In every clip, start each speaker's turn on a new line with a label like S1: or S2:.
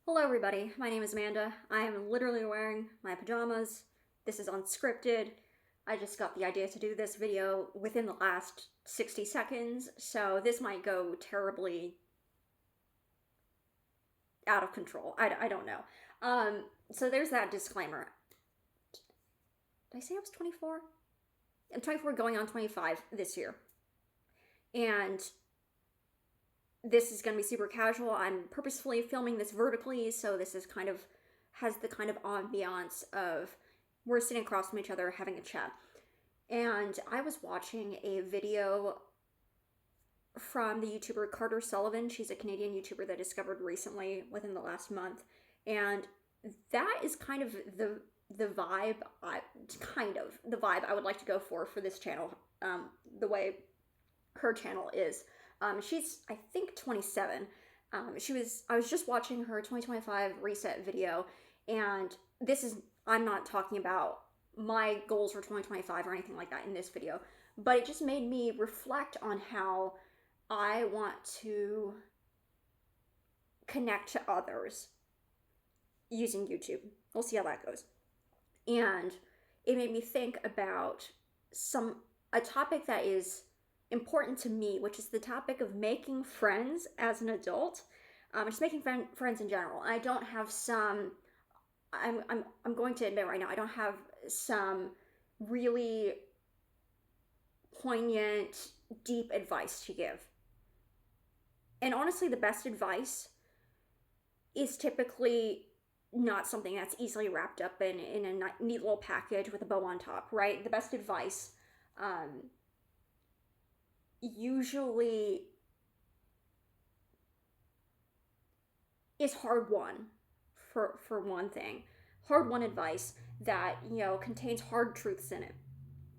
S1: Hello, everybody. My name is Amanda. I am literally wearing my pajamas. This is unscripted. I just got the idea to do this video within the last 60 seconds, so this might go terribly out of control. I don't know. So there's that disclaimer. Did I say I was 24? I'm 24 going on 25 this year. And this is going to be super casual. I'm purposefully filming this vertically, so this is has the kind of ambiance of we're sitting across from each other having a chat. And I was watching a video from the YouTuber Carter Sullivan. She's a Canadian YouTuber that I discovered recently within the last month. And that is kind of the vibe I would like to go for this channel. The way her channel is. She's, I think, 27. I was just watching her 2025 reset video, and I'm not talking about my goals for 2025 or anything like that in this video, but it just made me reflect on how I want to connect to others using YouTube. We'll see how that goes. And it made me think about a topic that is important to me, which is the topic of making friends as an adult. Just making friends in general. I don't have some. I'm going to admit right now, I don't have some really poignant, deep advice to give. And honestly, the best advice is typically not something that's easily wrapped up in a neat little package with a bow on top, right? The best advice usually is hard won, for one thing. Hard won advice that, contains hard truths in it.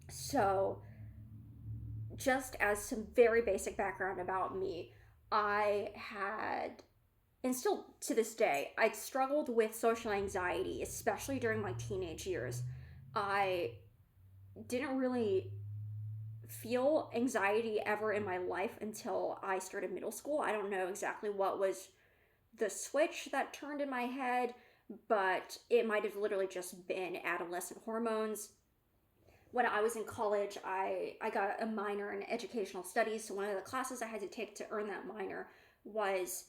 S1: So, just as some very basic background about me, I had, and still to this day, I struggled with social anxiety, especially during my teenage years. I didn't really feel anxiety ever in my life until I started middle school. I don't know exactly what was the switch that turned in my head, but it might have literally just been adolescent hormones. When I was in college, I got a minor in educational studies, so one of the classes I had to take to earn that minor was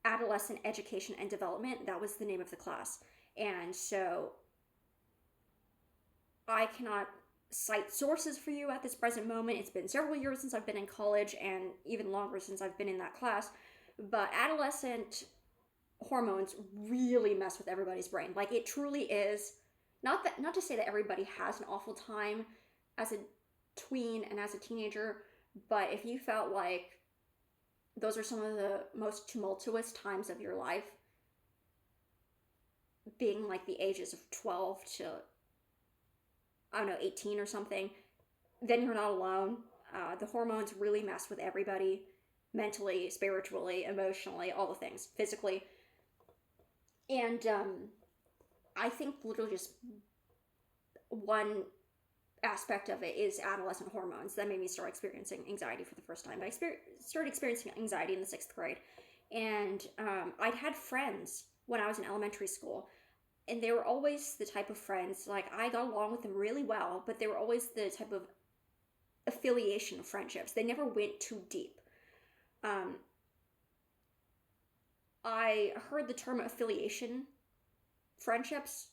S1: adolescent education and development. That was the name of the class. And so I cannot cite sources for you at this present moment. It's been several years since I've been in college and even longer since I've been in that class. But adolescent hormones really mess with everybody's brain. Like, it truly is not to say that everybody has an awful time as a tween and as a teenager, but if you felt like those are some of the most tumultuous times of your life, being like the ages of 12 to, I don't know, 18 or something, then you're not alone. The hormones really mess with everybody, mentally, spiritually, emotionally, all the things, physically. And I think literally just one aspect of it is adolescent hormones that made me start experiencing anxiety for the first time. But I started experiencing anxiety in the 6th grade. And I'd had friends when I was in elementary school, and they were always the type of friends, like, I got along with them really well, but they were always the type of affiliation friendships. They never went too deep. I heard the term affiliation friendships,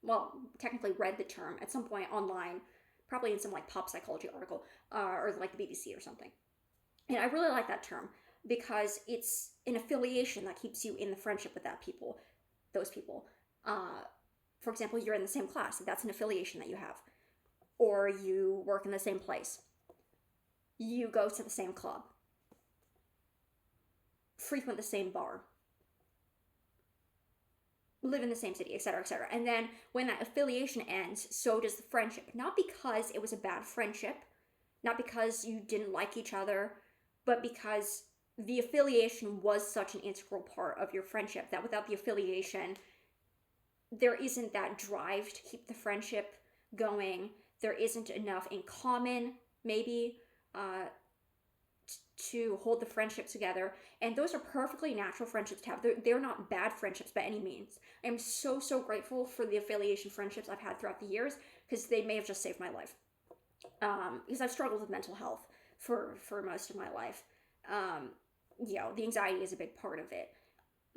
S1: well, technically read the term at some point online, probably in some like pop psychology article, or like the BBC or something. And I really like that term because it's an affiliation that keeps you in the friendship with those people. For example, you're in the same class, that's an affiliation that you have. Or you work in the same place. You go to the same club. Frequent the same bar. Live in the same city, etc., etc. And then when that affiliation ends, so does the friendship. Not because it was a bad friendship, not because you didn't like each other, but because the affiliation was such an integral part of your friendship that without the affiliation, there isn't that drive to keep the friendship going. There isn't enough in common, maybe, to hold the friendship together. And those are perfectly natural friendships to have. They're not bad friendships by any means. I'm so grateful for the affiliation friendships I've had throughout the years, because they may have just saved my life. Because I've struggled with mental health for most of my life. The anxiety is a big part of it.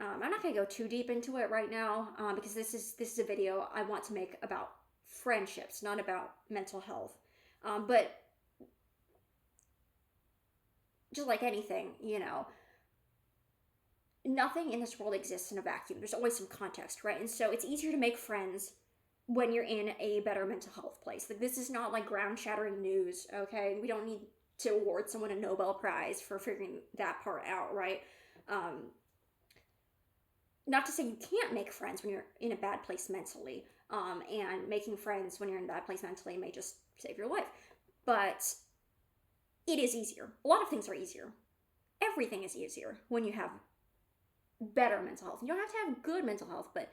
S1: I'm not going to go too deep into it right now, because this is a video I want to make about friendships, not about mental health. But just like anything, nothing in this world exists in a vacuum. There's always some context, right? And so it's easier to make friends when you're in a better mental health place. Like, this is not like ground-shattering news, okay? We don't need to award someone a Nobel Prize for figuring that part out, right? Not to say you can't make friends when you're in a bad place mentally, and making friends when you're in a bad place mentally may just save your life. But it is easier. A lot of things are easier. Everything is easier when you have better mental health. You don't have to have good mental health, but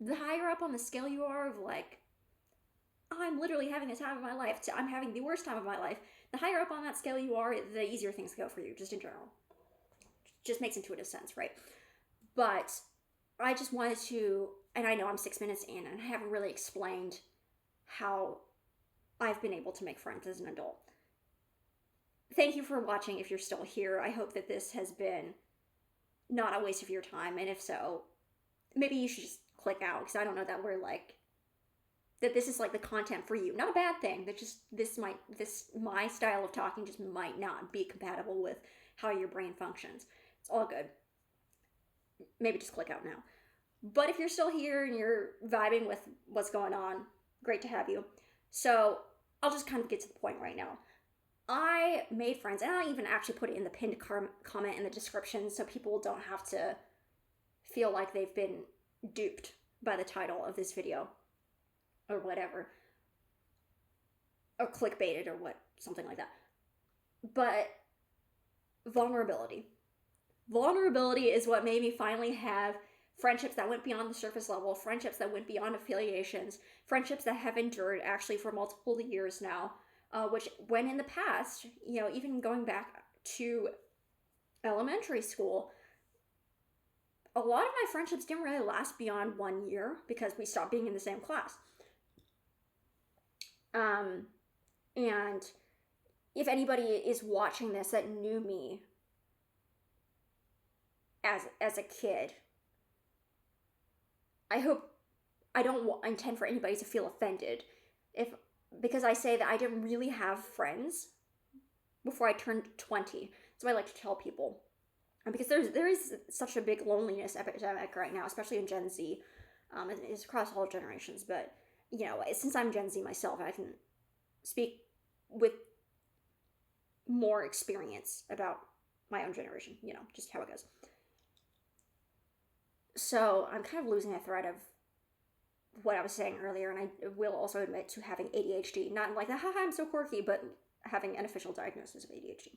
S1: the higher up on the scale you are of like, I'm literally having the time of my life, to I'm having the worst time of my life, the higher up on that scale you are, the easier things go for you, just in general. Just makes intuitive sense, right? But I just wanted to, and I know I'm 6 minutes in, and I haven't really explained how I've been able to make friends as an adult. Thank you for watching if you're still here. I hope that this has been not a waste of your time, and if so, maybe you should just click out, because I don't know that that this is like the content for you. Not a bad thing, that just my style of talking just might not be compatible with how your brain functions. It's all good. Maybe just click out now. But if you're still here and you're vibing with what's going on, great to have you. So I'll just kind of get to the point right now. I made friends, and I'll even actually put it in the pinned comment in the description so people don't have to feel like they've been duped by the title of this video or whatever, or clickbaited or something like that. But vulnerability is what made me finally have friendships that went beyond the surface level, friendships that went beyond affiliations, friendships that have endured actually for multiple years now. Which, when in the past, even going back to elementary school, a lot of my friendships didn't really last beyond 1 year because we stopped being in the same class. And if anybody is watching this that knew me as a kid, I don't intend for anybody to feel offended because I say that I didn't really have friends before I turned 20. So I like to tell people. And because there is such a big loneliness epidemic right now, especially in Gen Z. It's across all generations. But, since I'm Gen Z myself, I can speak with more experience about my own generation. Just how it goes. So I'm kind of losing a thread of what I was saying earlier, and I will also admit to having ADHD, not like haha, I'm so quirky, but having an official diagnosis of ADHD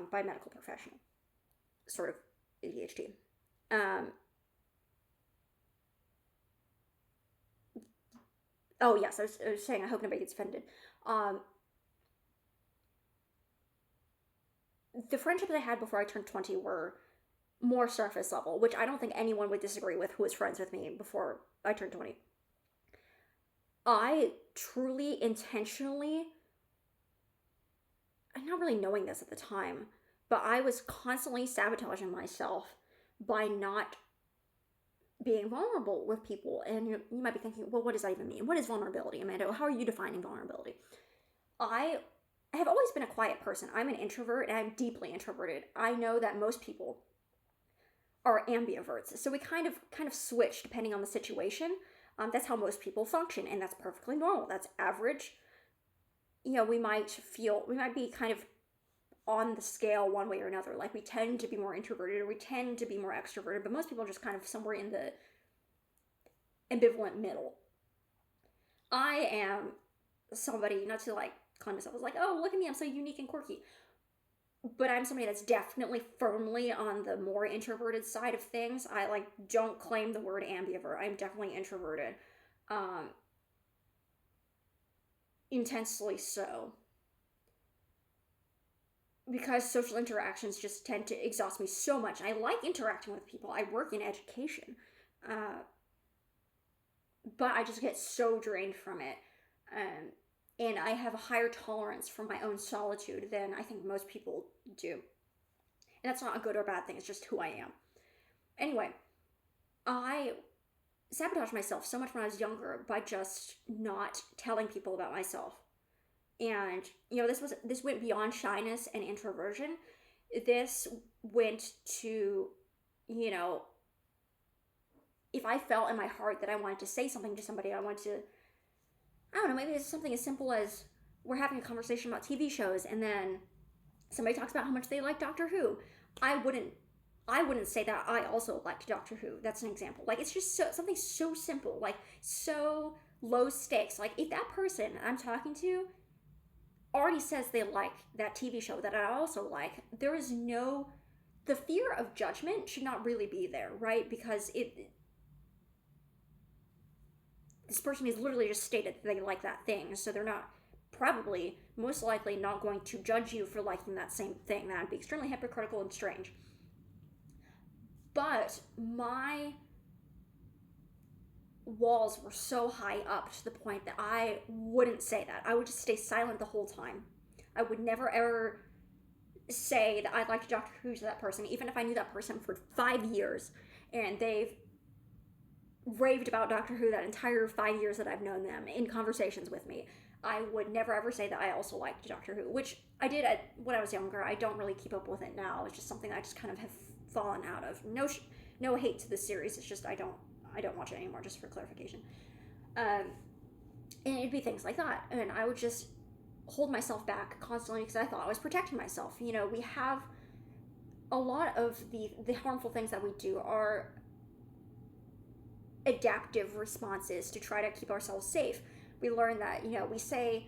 S1: by a medical professional, sort of ADHD. Oh yes, I was saying I hope nobody gets offended. The friendships I had before I turned 20 were more surface level, which I don't think anyone would disagree with who was friends with me before I turned 20. I truly, intentionally, I'm not really knowing this at the time, but I was constantly sabotaging myself by not being vulnerable with people. And you might be thinking, well, what does that even mean? What is vulnerability, Amanda? How are you defining vulnerability? I have always been a quiet person. I'm an introvert, and I'm deeply introverted. I know that most people are ambiverts, so we kind of switch depending on the situation. That's how most people function, and that's perfectly normal. That's average. We might be kind of on the scale one way or another. Like, we tend to be more introverted, or we tend to be more extroverted, but most people are just kind of somewhere in the ambivalent middle. I am somebody, not to like call myself as like, oh, look at me, I'm so unique and quirky. But I'm somebody that's definitely firmly on the more introverted side of things. I don't claim the word ambivert. I'm definitely introverted. Intensely so. because social interactions just tend to exhaust me so much. I like interacting with people. I work in education. Uh, but I just get so drained from it. Um, and I have a higher tolerance for my own solitude than I think most people do. And that's not a good or bad thing, it's just who I am. Anyway, I sabotaged myself so much when I was younger by just not telling people about myself. And this went beyond shyness and introversion. This went to, you know, if I felt in my heart that I wanted to say something to somebody, I don't know, maybe it's something as simple as we're having a conversation about TV shows and then somebody talks about how much they like Doctor Who. I wouldn't I wouldn't say that I also liked Doctor Who. That's an example. Like, it's just something so simple, like so low stakes. Like, if that person I'm talking to already says they like that TV show that I also like, there is no, the fear of judgment should not really be there, right? Because this person has literally just stated that they like that thing, so they're not probably most likely not going to judge you for liking that same thing. That would be extremely hypocritical and strange. But my walls were so high up to the point that I wouldn't say that. I would just stay silent the whole time. I would never ever say that I liked Doctor Who to that person, even if I knew that person for 5 years and they've raved about Doctor Who that entire 5 years that I've known them in conversations with me. I would never ever say that I also liked Doctor Who, which I did when I was younger. I don't really keep up with it now. It's just something that I just kind of have fallen out of. No hate to the series. It's just I don't watch it anymore. Just for clarification, and it'd be things like that, and I would just hold myself back constantly because I thought I was protecting myself. You know, we have a lot of the harmful things that we do are adaptive responses to try to keep ourselves safe. We learn that, we say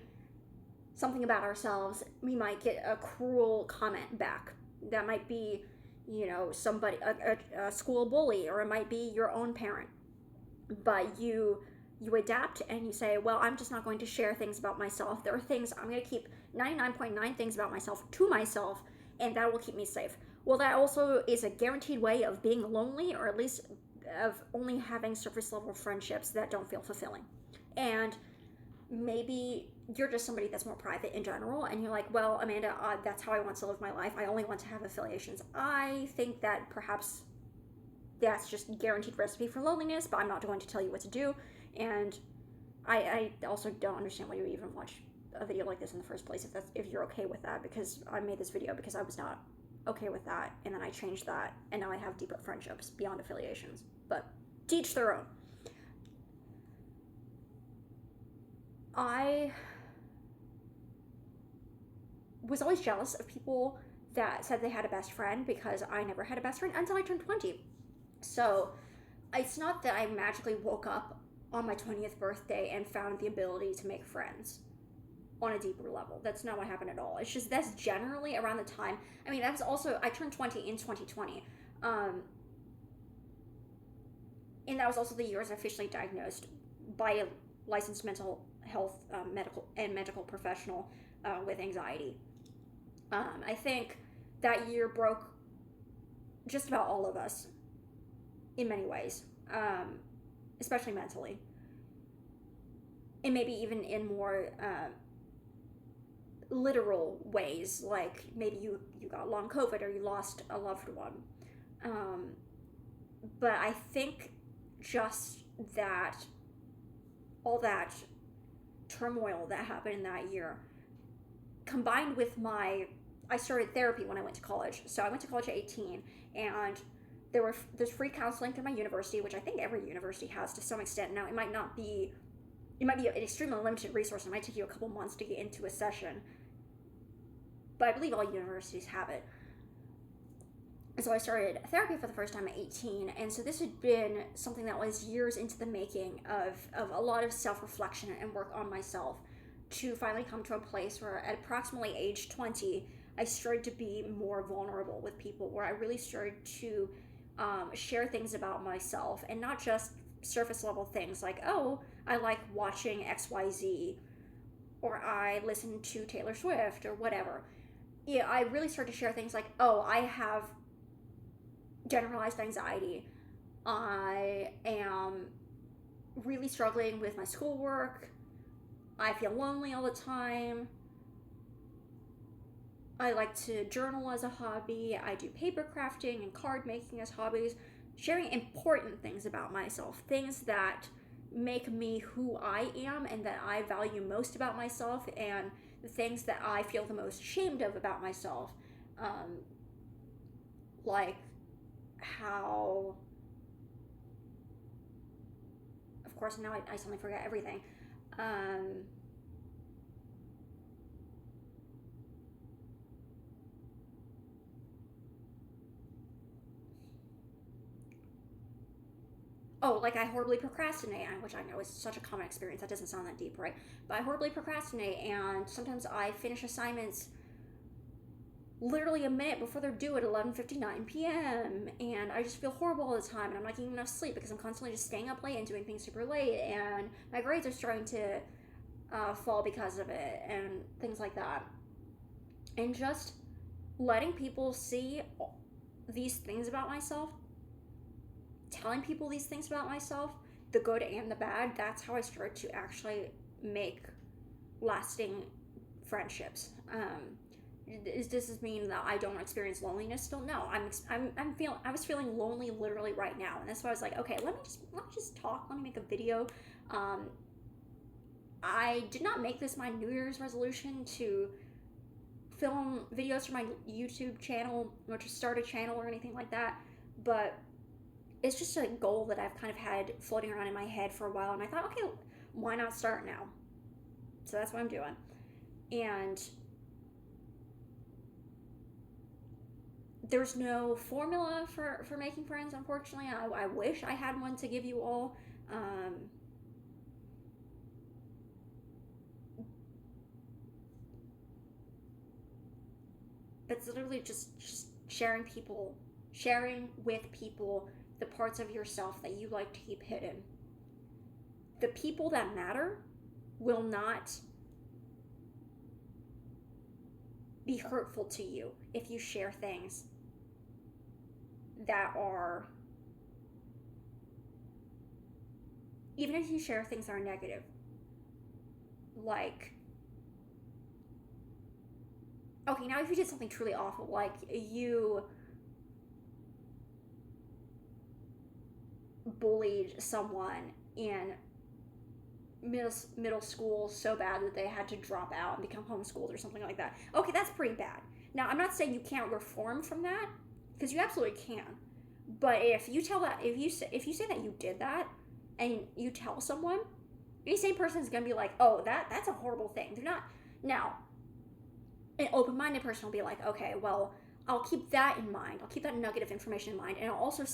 S1: something about ourselves, we might get a cruel comment back. That might be, somebody, a school bully, or it might be your own parent. But you adapt and you say, well, I'm just not going to share things about myself. There are things, I'm going to keep 99.9 things about myself to myself, and that will keep me safe. Well, that also is a guaranteed way of being lonely, or at least of only having surface level friendships that don't feel fulfilling. And maybe you're just somebody that's more private in general, and you're like, well, Amanda, that's how I want to live my life. I only want to have affiliations. I think that perhaps that's just guaranteed recipe for loneliness, but I'm not going to tell you what to do. And I also don't understand why you even watch a video like this in the first place if you're okay with that, because I made this video because I was not okay with that, and then I changed that, and now I have deeper friendships beyond affiliations. But to each their own. I was always jealous of people that said they had a best friend, because I never had a best friend until I turned 20. So it's not that I magically woke up on my 20th birthday and found the ability to make friends on a deeper level. That's not what happened at all. It's just that's generally around the time. I mean, that's also, I turned 20 in 2020. And that was also the year I was officially diagnosed by a licensed mental health medical professional with anxiety. I think that year broke just about all of us in many ways, especially mentally, and maybe even in more literal ways, like maybe you got long COVID or you lost a loved one. But I think just that all that turmoil that happened in that year, combined with I started therapy when I went to college. So I went to college at 18, and there's free counseling through my university, which I think every university has to some extent. Now, it might be an extremely limited resource. It might take you a couple months to get into a session, but I believe all universities have it. And so I started therapy for the first time at 18, and so this had been something that was years into the making of a lot of self-reflection and work on myself, to finally come to a place where at approximately age 20, I started to be more vulnerable with people, where I really started to share things about myself, and not just surface level things like, oh, I like watching XYZ, or I listen to Taylor Swift, or whatever. yeah, I really start to share things like, oh, I have generalized anxiety. I am really struggling with my schoolwork. I feel lonely all the time. I like to journal as a hobby. I do paper crafting and card making as hobbies. Sharing important things about myself, things that make me who I am and that I value most about myself, and the things that I feel the most ashamed of about myself. Um, like how, of course, now I suddenly forget everything. Um, oh, like I horribly procrastinate, which I know is such a common experience. That doesn't sound that deep, right? But I horribly procrastinate, and sometimes I finish assignments literally a minute before they're due at 11:59 p.m. and I just feel horrible all the time, and I'm not getting enough sleep because I'm constantly just staying up late and doing things super late, and my grades are starting to fall because of it, and things like that. And just letting people see these things about myself, telling people these things about myself, the good and the bad, that's how I start to actually make lasting friendships. Does this mean that I don't experience loneliness still? No, I'm feeling. I was feeling lonely literally right now, and that's why I was like, okay, let me just talk. Let me make a video. Um, I did not make this my New Year's resolution to film videos for my YouTube channel or to start a channel or anything like that, but it's just a goal that I've kind of had floating around in my head for a while, and I thought, okay, why not start now? So that's what I'm doing, and there's no formula for making friends, unfortunately. I wish I had one to give you all. It's literally just sharing with people the parts of yourself that you like to keep hidden. The people that matter will not be hurtful to you if you share things that are, even if you share things that are negative, like, okay, now if you did something truly awful, like you bullied someone in middle school so bad that they had to drop out and become homeschooled or something like that. Okay, that's pretty bad. Now, I'm not saying you can't reform from that, because you absolutely can. But if you tell that, if you say that you did that, and you tell someone, any same person is gonna be like, oh, that's a horrible thing. They're not. Now, an open-minded person will be like, okay, well, I'll keep that in mind. I'll keep that nugget of information in mind, and I'll also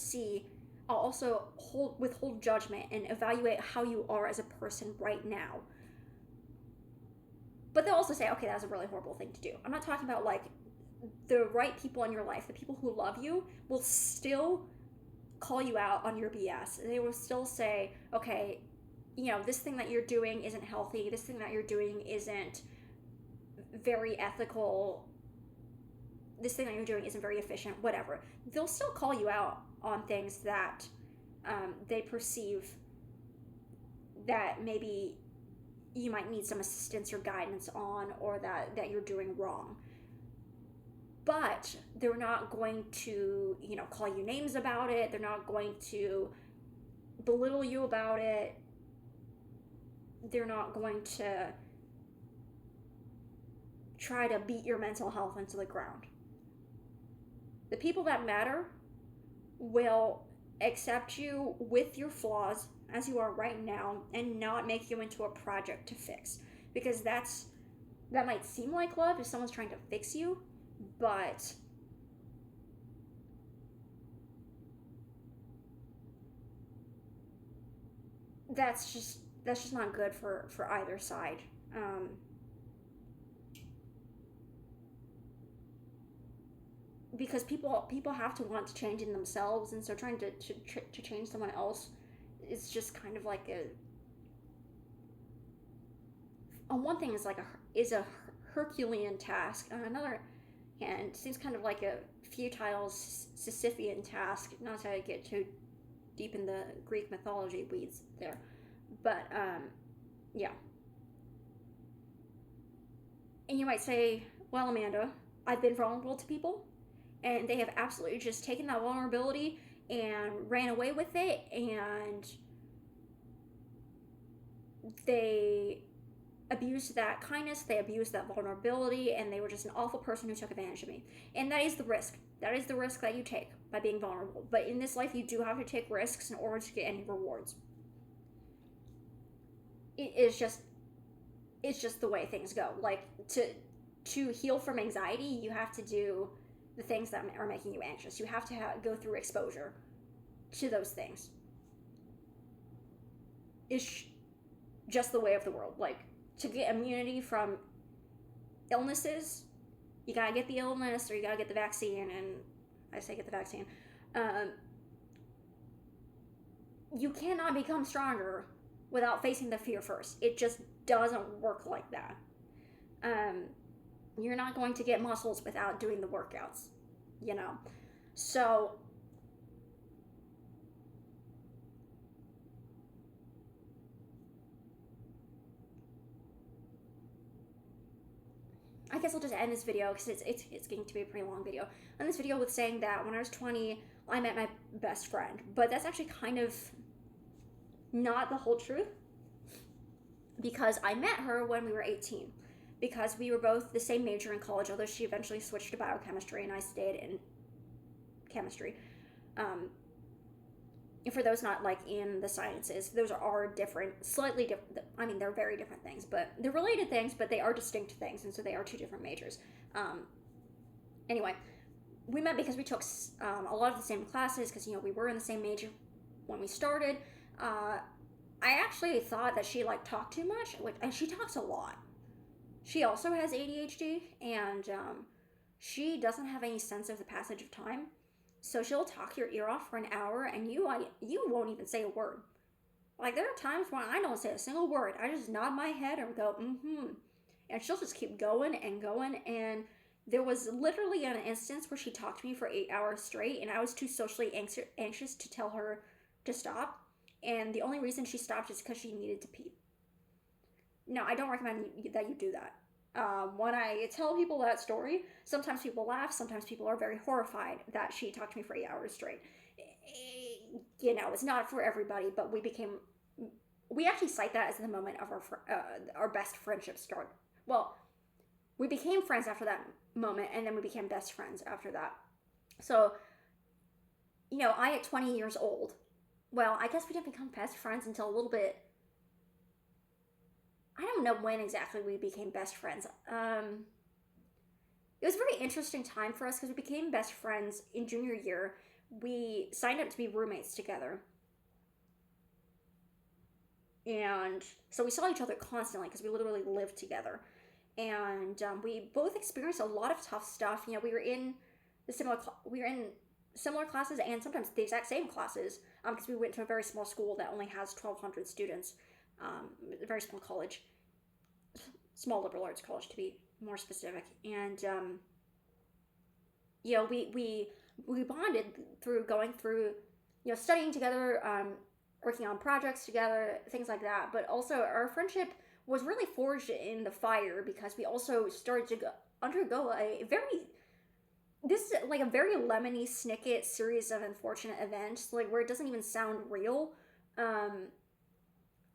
S1: withhold judgment and evaluate how you are as a person right now. But they'll also say, okay, that's a really horrible thing to do. I'm not talking about like the right people in your life, the people who love you will still call you out on your BS. They will still say, okay, this thing that you're doing isn't healthy. This thing that you're doing isn't very ethical. This thing that you're doing isn't very efficient, whatever. They'll still call you out on things that they perceive that maybe you might need some assistance or guidance on, or that you're doing wrong. But they're not going to, call you names about it. They're not going to belittle you about it. They're not going to try to beat your mental health into the ground. The people that matter will accept you with your flaws as you are right now and not make you into a project to fix. Because that might seem like love if someone's trying to fix you, but that's just not good for either side. Because people have to want to change in themselves, and so trying to change someone else is just kind of like on one thing is like a Herculean task. On another, and it seems kind of like a futile Sisyphean task, not to get too deep in the Greek mythology weeds there. But, yeah. And you might say, well, Amanda, I've been vulnerable to people, and they have absolutely just taken that vulnerability and ran away with it, and they abused that kindness, they abused that vulnerability, and they were just an awful person who took advantage of me. And that is the risk. That is the risk that you take by being vulnerable. But in this life, you do have to take risks in order to get any rewards. It's just the way things go. Like, to heal from anxiety, you have to do the things that are making you anxious. You have to go through exposure to those things. It's just the way of the world. Like, to get immunity from illnesses, you gotta get the illness or you gotta get the vaccine. And I say get the vaccine. You cannot become stronger without facing the fear first. It just doesn't work like that. You're not going to get muscles without doing the workouts, you know. So I guess I'll just end this video because it's getting to be a pretty long video. End this video with saying that when I was 20, I met my best friend. But that's actually kind of not the whole truth, because I met her when we were 18. Because we were both the same major in college, although she eventually switched to biochemistry and I stayed in chemistry. And for those not like in the sciences, those are different, slightly different. I mean, they're very different things, but they're related things, but they are distinct things, and so they are two different majors. Anyway, we met because we took a lot of the same classes, because we were in the same major when we started. I actually thought that she talked too much, and she talks a lot. She also has ADHD, and she doesn't have any sense of the passage of time. So she'll talk your ear off for an hour, and you won't even say a word. Like, there are times when I don't say a single word. I just nod my head and go, mm-hmm. And she'll just keep going and going. And there was literally an instance where she talked to me for 8 hours straight, and I was too socially anxious to tell her to stop. And the only reason she stopped is because she needed to pee. No, I don't recommend that you do that. When I tell people that story, sometimes people laugh, sometimes people are very horrified that she talked to me for 8 hours straight. It's not for everybody, but we actually cite that as the moment of our best friendship start. Well, we became friends after that moment, and then we became best friends after that. So, I at 20 years old, well, I guess we didn't become best friends until a little bit. I don't know when exactly we became best friends. It was a very interesting time for us because we became best friends in junior year. We signed up to be roommates together. And so we saw each other constantly because we literally lived together. And we both experienced a lot of tough stuff. We were in similar classes and sometimes the exact same classes because we went to a very small school that only has 1,200 students. A very small college, small liberal arts college to be more specific. And we bonded through going through studying together, working on projects together, things like that. But also our friendship was really forged in the fire because we also started to undergo a very Lemony Snicket series of unfortunate events, where it doesn't even sound real.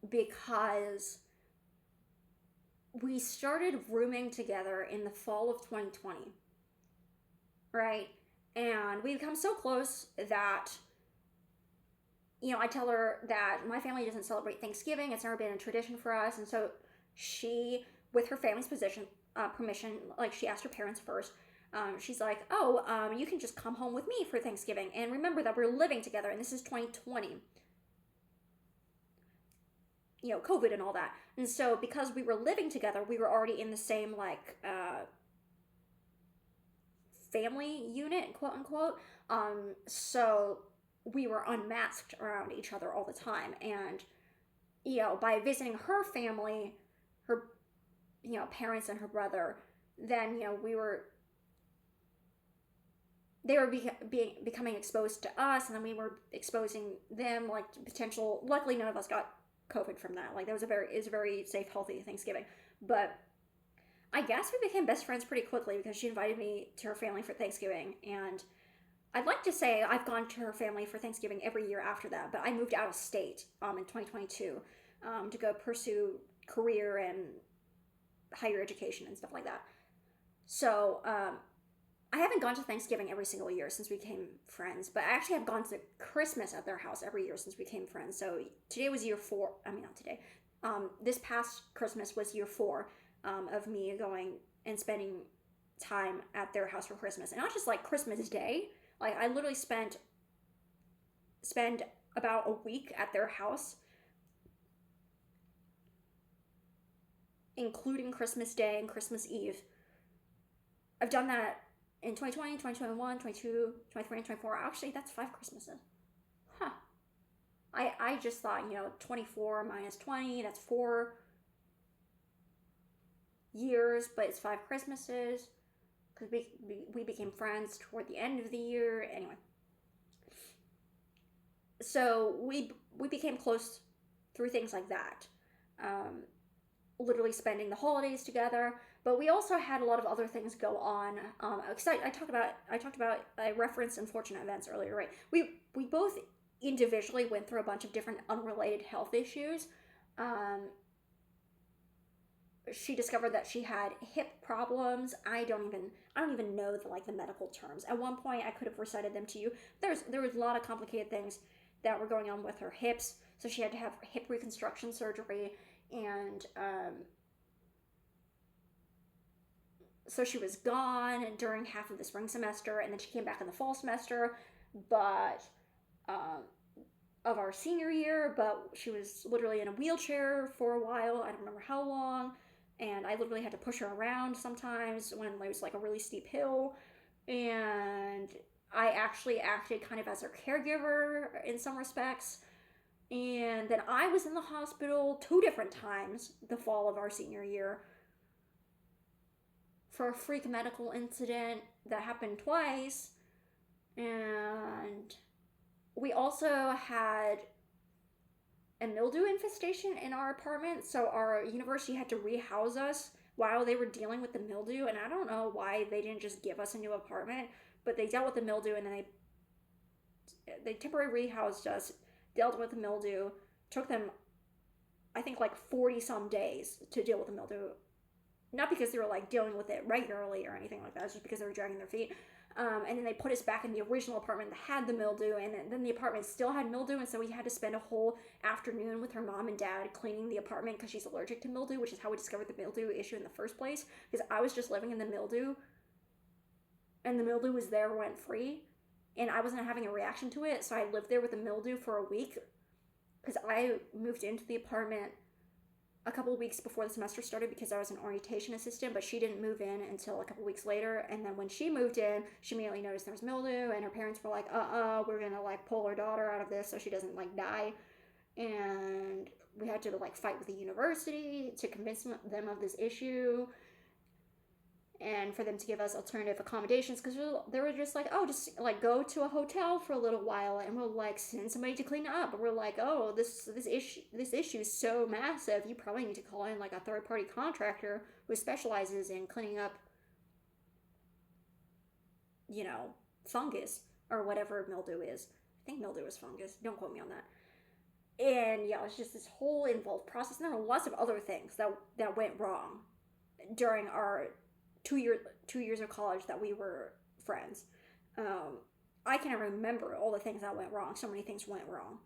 S1: Because we started rooming together in the fall of 2020, right? And we become so close that, I tell her that my family doesn't celebrate Thanksgiving. It's never been a tradition for us. And so she, with her family's permission, she asked her parents first. She's like, you can just come home with me for Thanksgiving. And remember that we're living together, and this is 2020. COVID and all that. And so because we were living together, we were already in the same family unit, quote unquote. So we were unmasked around each other all the time. And by visiting her family, her parents and her brother, then we were they were becoming exposed to us, and then we were exposing them, like, to potential. Luckily, none of us got COVID from that. Like, that was a very safe, healthy Thanksgiving. But I guess we became best friends pretty quickly because she invited me to her family for Thanksgiving, and I'd like to say I've gone to her family for Thanksgiving every year after that. But I moved out of state in 2022 to go pursue career and higher education and stuff like that. So I haven't gone to Thanksgiving every single year since we became friends, but I actually have gone to Christmas at their house every year since we became friends. So today was year 4. I mean, not today. This past Christmas was year 4 of me going and spending time at their house for Christmas, and not just like Christmas Day. Like, I literally spend about a week at their house, including Christmas Day and Christmas Eve. I've done that in 2020, 2021, 22, 23, and 24. Actually, that's 5 Christmases. Huh. I just thought, 24 minus 20, that's 4 years, but it's 5 Christmases because we became friends toward the end of the year. Anyway, so we became close through things like that. Literally spending the holidays together, but we also had a lot of other things go on. Because I referenced unfortunate events earlier, right? We both individually went through a bunch of different unrelated health issues. She discovered that she had hip problems. I don't even know the medical terms. At one point, I could have recited them to you. There was a lot of complicated things that were going on with her hips, so she had to have hip reconstruction surgery. And so she was gone during half of the spring semester, and then she came back in the fall semester, but of our senior year. But she was literally in a wheelchair for a while. I don't remember how long, and I literally had to push her around sometimes when it was like a really steep hill. And I actually acted kind of as her caregiver in some respects. And then I was in the hospital 2 different times the fall of our senior year for a freak medical incident that happened twice. And we also had a mildew infestation in our apartment, so our university had to rehouse us while they were dealing with the mildew. And I don't know why they didn't just give us a new apartment, but they dealt with the mildew, and then they temporarily rehoused us, dealt with the mildew. Took them, I think, like 40 some days to deal with the mildew. Not because they were like dealing with it regularly or anything like that, it's just because they were dragging their feet. And then they put us back in the original apartment that had the mildew, and then the apartment still had mildew, and so we had to spend a whole afternoon with her mom and dad cleaning the apartment because she's allergic to mildew, which is how we discovered the mildew issue in the first place, because I was just living in the mildew, and the mildew was there rent free, and I wasn't having a reaction to it, so I lived there with the mildew for a week, because I moved into the apartment a couple of weeks before the semester started because I was an orientation assistant, but she didn't move in until a couple weeks later. And then when she moved in, she immediately noticed there was mildew, and her parents were like, we're gonna like pull our daughter out of this so she doesn't like die. And we had to like fight with the university to convince them of this issue, and for them to give us alternative accommodations, because they were just like, just like go to a hotel for a little while and we'll like send somebody to clean it up. But we're like, this issue is so massive, you probably need to call in like a third-party contractor who specializes in cleaning up, fungus or whatever mildew is. I think mildew is fungus, don't quote me on that. And yeah, it's just this whole involved process, and there were lots of other things that went wrong during our 2 years of college that we were friends. I can't remember all the things that went wrong. So many things went wrong.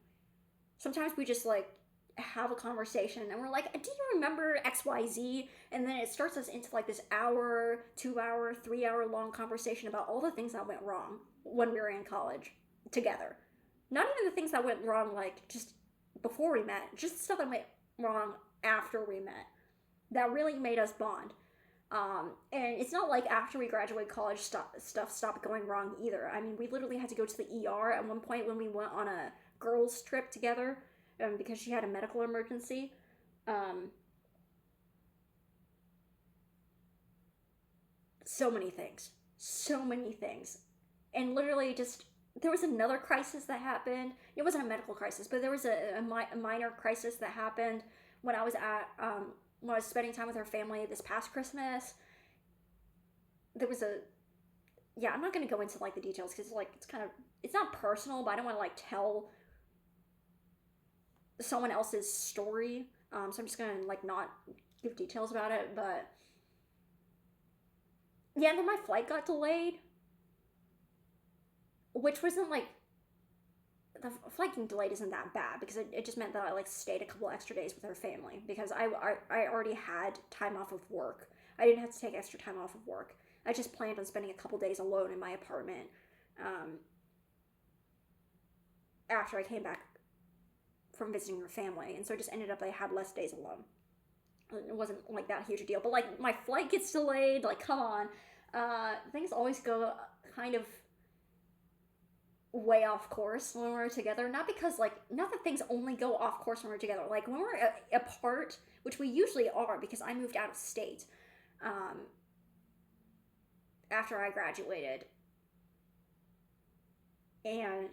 S1: Sometimes we just like have a conversation and we're like, do you remember XYZ? And then it starts us into like this hour, 2 hour, 3 hour long conversation about all the things that went wrong when we were in college together. Not even the things that went wrong like just before we met, just stuff that went wrong after we met that really made us bond. And it's not like after we graduated college stuff stopped going wrong either. I mean, we literally had to go to the ER at one point when we went on a girls trip together because she had a medical emergency. So many things. And literally just there was another crisis that happened. It wasn't a medical crisis, but there was a minor crisis that happened when I was at when I was spending time with her family this past Christmas. There was a yeah, I'm not gonna go into like the details because like it's kind of it's not personal, but I don't want to like tell someone else's story. So I'm just gonna like not give details about it. But yeah, and then my flight got delayed, which wasn't like the flight getting delayed isn't that bad because it just meant that I like stayed a couple extra days with her family because I already had time off of work. I didn't have to take extra time off of work. I just planned on spending a couple days alone in my apartment um, after I came back from visiting her family, and so it just ended up I had less days alone. It wasn't like that huge a deal, but like my flight gets delayed. Like, come on, things always go kind of way off course when we're together. Not because like not that things only go off course when we're together. Like when we're apart, which we usually are because I moved out of state um, after I graduated, and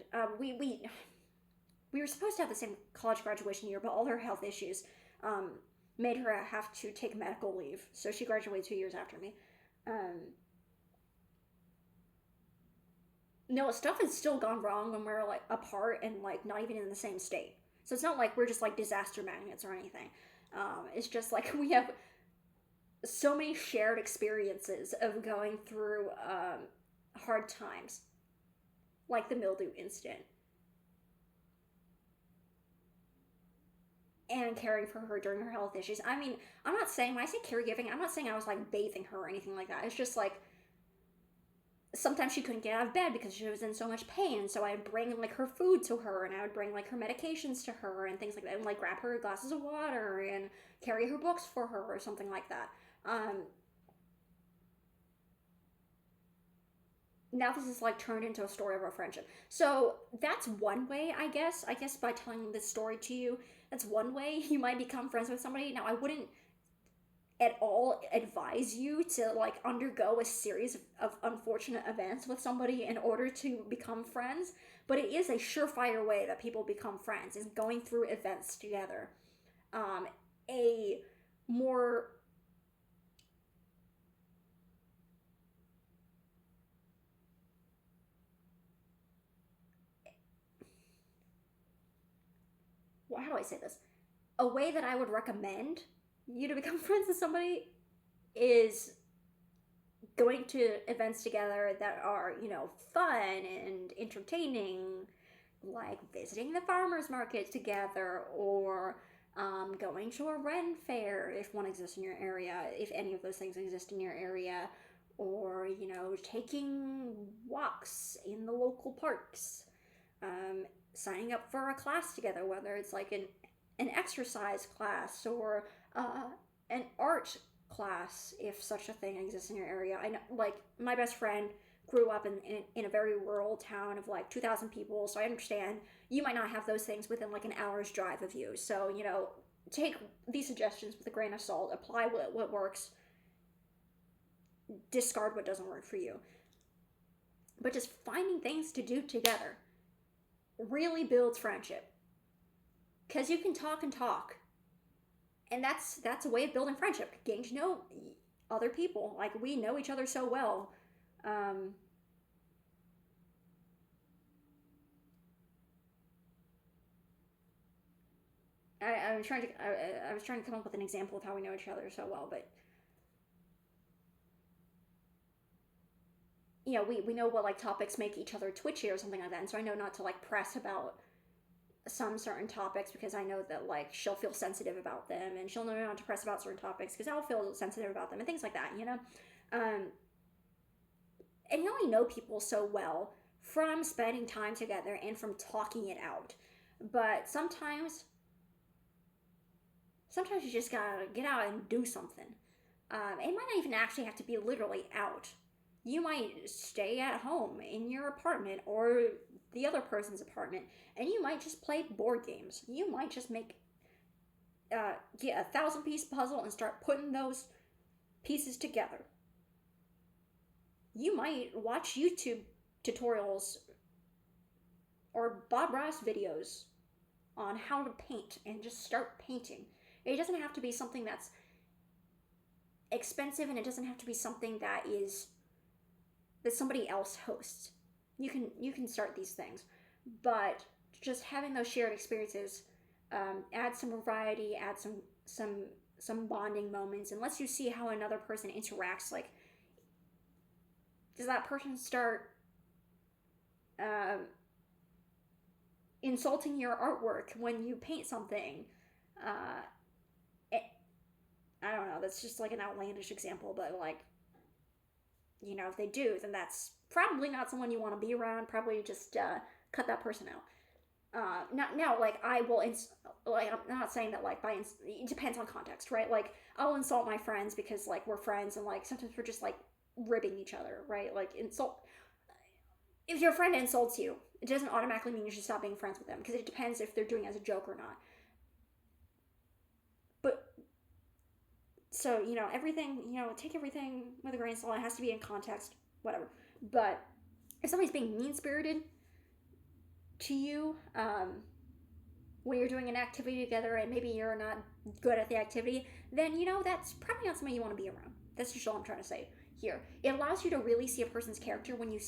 S1: we were supposed to have the same college graduation year, but all her health issues um, made her have to take medical leave. So she graduated 2 years after me. Um, no, stuff has still gone wrong when we're like apart and like not even in the same state. So it's not like we're just like disaster magnets or anything. It's just like we have so many shared experiences of going through hard times, like the mildew incident, and caring for her during her health issues. I mean, I'm not saying when I say caregiving, I'm not saying I was like bathing her or anything like that. It's just like sometimes she couldn't get out of bed because she was in so much pain. So I'd bring like her food to her, and I would bring like her medications to her and things like that, and like grab her glasses of water and carry her books for her or something like that. Now this is like turned into a story of our friendship. So that's one way, I guess. I guess by telling this story to you, that's one way you might become friends with somebody. Now I wouldn't at all advise you to like undergo a series of unfortunate events with somebody in order to become friends, but it is a surefire way that people become friends is going through events together. A more well, how do I say this? A way that I would recommend you to become friends with somebody is going to events together that are, fun and entertaining, like visiting the farmers market together or going to a Ren fair if one exists in your area, if any of those things exist in your area, or, taking walks in the local parks, um, signing up for a class together, whether it's like an exercise class or an art class if such a thing exists in your area. I know, like, my best friend grew up in a very rural town of like 2,000 people, so I understand you might not have those things within like an hour's drive of you. So, take these suggestions with a grain of salt, apply what works, discard what doesn't work for you. But just finding things to do together really builds friendship because you can talk and talk, and that's a way of building friendship, getting to know other people. Like we know each other so well. um, I was trying to I was trying to come up with an example of how we know each other so well, but we know what like topics make each other twitchy or something like that, and so I know not to like press about some certain topics because I know that like she'll feel sensitive about them, and she'll know not to press about certain topics because I'll feel sensitive about them and things like that. Um, and you only know people so well from spending time together and from talking it out. But sometimes you just gotta get out and do something. It might not even actually have to be literally out. You might stay at home in your apartment or the other person's apartment, and you might just play board games. You might just get a 1,000-piece puzzle and start putting those pieces together. You might watch YouTube tutorials or Bob Ross videos on how to paint and just start painting. It doesn't have to be something that's expensive, and it doesn't have to be something that somebody else hosts. You can start these things, but just having those shared experiences add some variety, add some bonding moments, and lets you see how another person interacts. Like, does that person start uh, insulting your artwork when you paint something? Uh, it, I don't know. That's just like an outlandish example, but like, if they do, then that's probably not someone you want to be around. Probably just cut that person out. Now, like, I will, like, I'm not saying that, like, it depends on context, right? Like, I'll insult my friends because, like, we're friends, and, like, sometimes we're just, like, ribbing each other, right? Like, if your friend insults you, it doesn't automatically mean you should stop being friends with them, because it depends if they're doing it as a joke or not. But, so, everything, take everything with a grain of salt. It has to be in context, whatever. But if somebody's being mean-spirited to you, when you're doing an activity together and maybe you're not good at the activity, then that's probably not somebody you want to be around. That's just all I'm trying to say here. It allows you to really see a person's character when you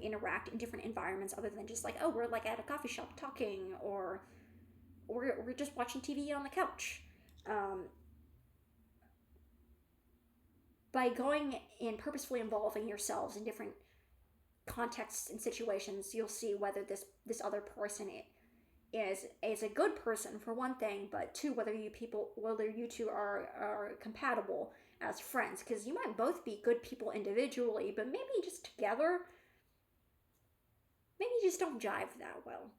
S1: interact in different environments, other than just like, oh, we're like at a coffee shop talking, or we're just watching TV on the couch. By going and purposefully involving yourselves in different contexts and situations, you'll see whether this other person is a good person, for one thing, but two, whether you two are compatible as friends, because you might both be good people individually, but maybe just together, maybe you just don't jive that well.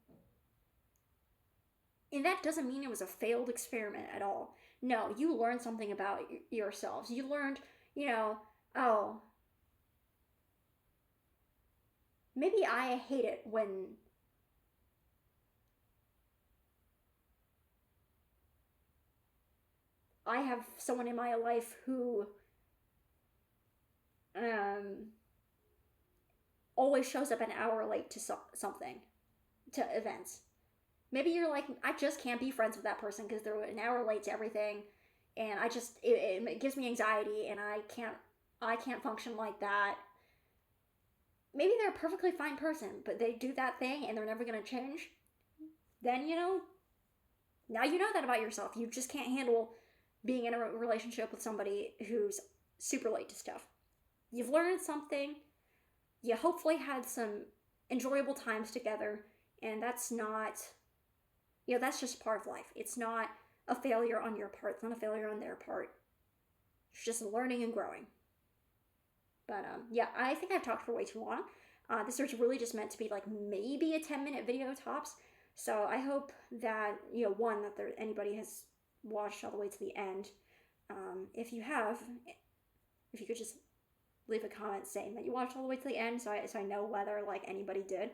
S1: And that doesn't mean it was a failed experiment at all. No, you learned something about yourselves. You learned, oh, maybe I hate it when I have someone in my life who um, always shows up an hour late to something, to events. Maybe you're like, I just can't be friends with that person because they're an hour late to everything, and it gives me anxiety, and I can't function like that. Maybe they're a perfectly fine person, but they do that thing and they're never gonna change. Then now you know that about yourself. You just can't handle being in a relationship with somebody who's super late to stuff. You've learned something. You hopefully had some enjoyable times together, and that's not, that's just part of life. It's not a failure on your part. It's not a failure on their part. It's just learning and growing. But yeah, I think I've talked for way too long. This was really just meant to be like maybe a 10-minute video tops. So I hope that, one, that anybody has watched all the way to the end. If you have, if you could just leave a comment saying that you watched all the way to the end, so I know whether like anybody did.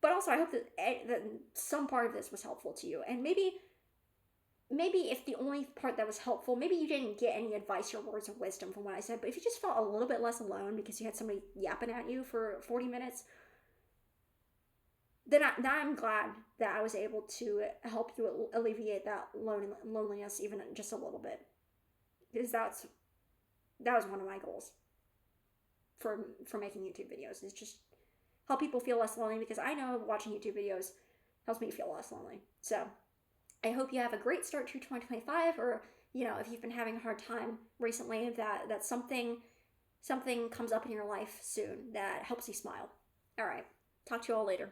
S1: But also I hope that some part of this was helpful to you, and maybe if the only part that was helpful, maybe you didn't get any advice or words of wisdom from what I said, but if you just felt a little bit less alone because you had somebody yapping at you for 40 minutes, then I'm glad that I was able to help you alleviate that loneliness even just a little bit. Because that was one of my goals for making YouTube videos, is just help people feel less lonely, because I know watching YouTube videos helps me feel less lonely. So I hope you have a great start to 2025, or, if you've been having a hard time recently, that something comes up in your life soon that helps you smile. All right. Talk to you all later.